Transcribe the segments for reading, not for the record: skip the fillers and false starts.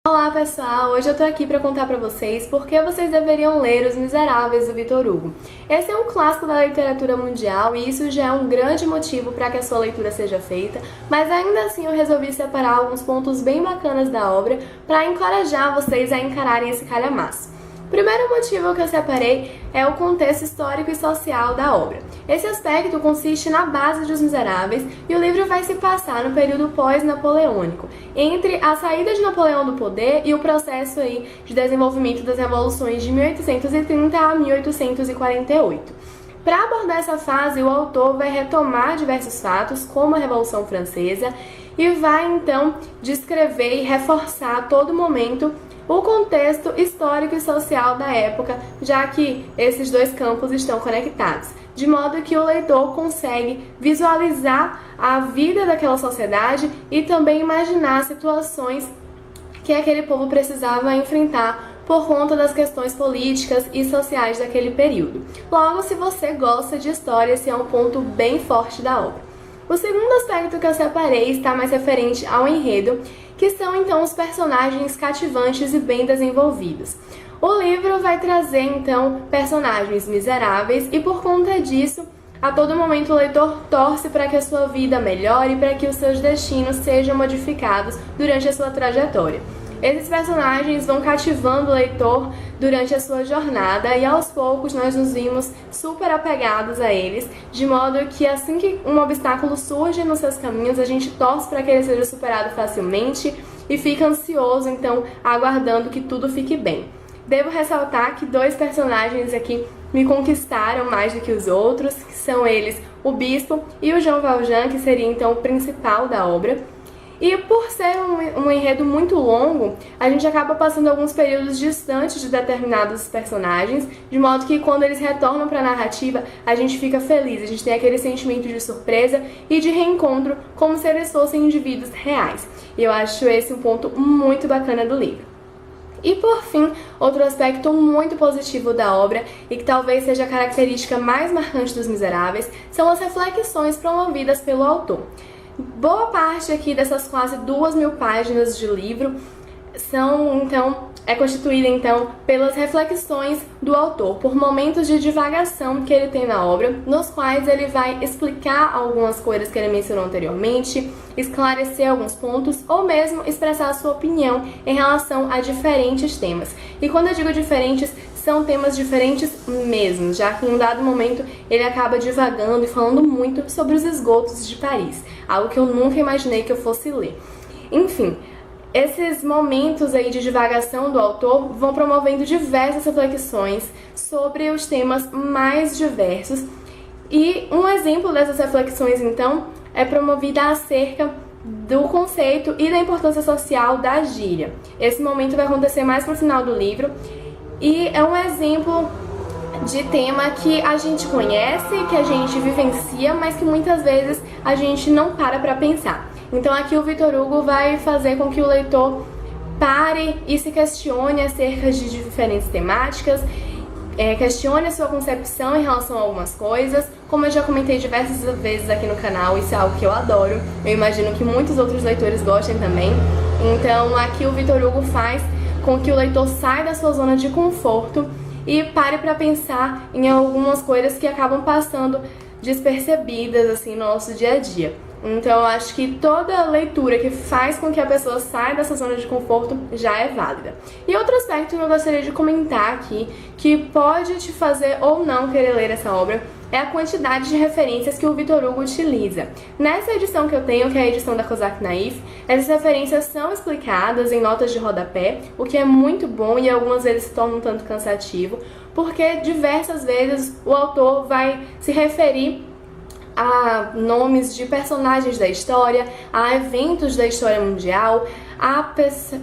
Olá pessoal, hoje eu tô aqui pra contar pra vocês por que vocês deveriam ler Os Miseráveis do Victor Hugo. Esse é um clássico da literatura mundial e isso já é um grande motivo para que a sua leitura seja feita, mas ainda assim eu resolvi separar alguns pontos bem bacanas da obra para encorajar vocês a encararem esse calhamaço. O primeiro motivo que eu separei é o contexto histórico e social da obra. Esse aspecto consiste na base dos Miseráveis e o livro vai se passar no período pós-napoleônico, entre a saída de Napoleão do poder e o processo de desenvolvimento das revoluções de 1830 a 1848. Para abordar essa fase, o autor vai retomar diversos fatos, como a Revolução Francesa, e vai então descrever e reforçar a todo momento o contexto histórico e social da época, já que esses dois campos estão conectados, de modo que o leitor consegue visualizar a vida daquela sociedade e também imaginar situações que aquele povo precisava enfrentar por conta das questões políticas e sociais daquele período. Logo, se você gosta de história, esse é um ponto bem forte da obra. O segundo aspecto que eu separei está mais referente ao enredo, que são então os personagens cativantes e bem desenvolvidos. O livro vai trazer então personagens miseráveis e por conta disso, a todo momento o leitor torce para que a sua vida melhore e para que os seus destinos sejam modificados durante a sua trajetória. Esses personagens vão cativando o leitor durante a sua jornada e aos poucos nós nos vimos super apegados a eles, de modo que assim que um obstáculo surge nos seus caminhos, a gente torce para que ele seja superado facilmente e fica ansioso, então, aguardando que tudo fique bem. Devo ressaltar que dois personagens aqui me conquistaram mais do que os outros, que são eles o Bispo e o Jean Valjean, que seria então o principal da obra. E por ser um enredo muito longo, a gente acaba passando alguns períodos distantes de determinados personagens, de modo que quando eles retornam para a narrativa, a gente fica feliz, a gente tem aquele sentimento de surpresa e de reencontro, como se eles fossem indivíduos reais. E eu acho esse um ponto muito bacana do livro. E por fim, outro aspecto muito positivo da obra, e que talvez seja a característica mais marcante dos Miseráveis, são as reflexões promovidas pelo autor. Boa parte aqui dessas quase 2.000 páginas de livro é constituída então pelas reflexões do autor, por momentos de divagação que ele tem na obra, nos quais ele vai explicar algumas coisas que ele mencionou anteriormente, esclarecer alguns pontos ou mesmo expressar a sua opinião em relação a diferentes temas. E quando eu digo diferentes, são temas diferentes mesmo, já que em um dado momento ele acaba divagando e falando muito sobre os esgotos de Paris, algo que eu nunca imaginei que eu fosse ler. Enfim, esses momentos de divagação do autor vão promovendo diversas reflexões sobre os temas mais diversos. E um exemplo dessas reflexões, então, é promovida acerca do conceito e da importância social da gíria. Esse momento vai acontecer mais no final do livro e é um exemplo de tema que a gente conhece, que a gente vivencia, mas que muitas vezes a gente não para pensar. Então aqui o Victor Hugo vai fazer com que o leitor pare e se questione acerca de diferentes temáticas, questione a sua concepção em relação a algumas coisas. Como eu já comentei diversas vezes aqui no canal, isso é algo que eu adoro, eu imagino que muitos outros leitores gostem também. Então aqui o Victor Hugo faz com que o leitor saia da sua zona de conforto e pare para pensar em algumas coisas que acabam passando despercebidas assim no nosso dia a dia. Então eu acho que toda leitura que faz com que a pessoa saia dessa zona de conforto já é válida. E outro aspecto que eu gostaria de comentar aqui, que pode te fazer ou não querer ler essa obra, é a quantidade de referências que o Victor Hugo utiliza. Nessa edição que eu tenho, que é a edição da Cosaque Naif, essas referências são explicadas em notas de rodapé, o que é muito bom e algumas vezes se torna um tanto cansativo, porque diversas vezes o autor vai se referir a nomes de personagens da história, a eventos da história mundial, a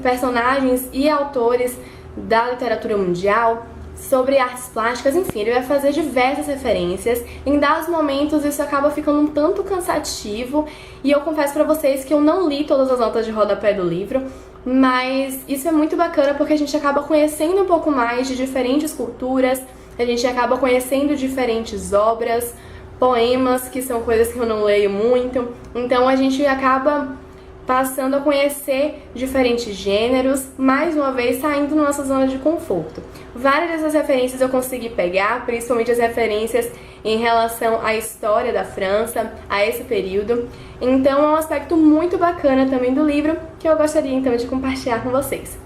personagens e autores da literatura mundial, sobre artes plásticas, enfim, ele vai fazer diversas referências. Em dados momentos isso acaba ficando um tanto cansativo e eu confesso pra vocês que eu não li todas as notas de rodapé do livro, mas isso é muito bacana porque a gente acaba conhecendo um pouco mais de diferentes culturas, a gente acaba conhecendo diferentes obras, poemas, que são coisas que eu não leio muito, então a gente acaba passando a conhecer diferentes gêneros, mais uma vez saindo da nossa zona de conforto. Várias dessas referências eu consegui pegar, principalmente as referências em relação à história da França, a esse período. Então é um aspecto muito bacana também do livro, que eu gostaria então de compartilhar com vocês.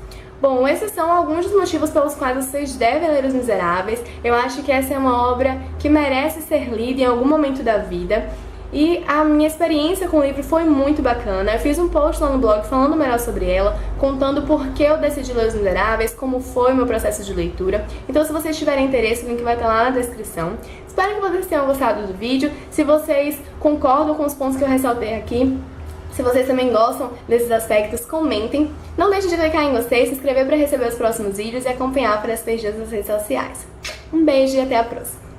Bom, esses são alguns dos motivos pelos quais vocês devem ler Os Miseráveis. Eu acho que essa é uma obra que merece ser lida em algum momento da vida. E a minha experiência com o livro foi muito bacana. Eu fiz um post lá no blog falando melhor sobre ela, contando por que eu decidi ler Os Miseráveis, como foi o meu processo de leitura. Então, se vocês tiverem interesse, o link vai estar lá na descrição. Espero que vocês tenham gostado do vídeo. Se vocês concordam com os pontos que eu ressaltei aqui, se vocês também gostam desses aspectos, comentem. Não deixem de clicar em gostei, se inscrever para receber os próximos vídeos e acompanhar para as pages nas redes sociais. Um beijo e até a próxima!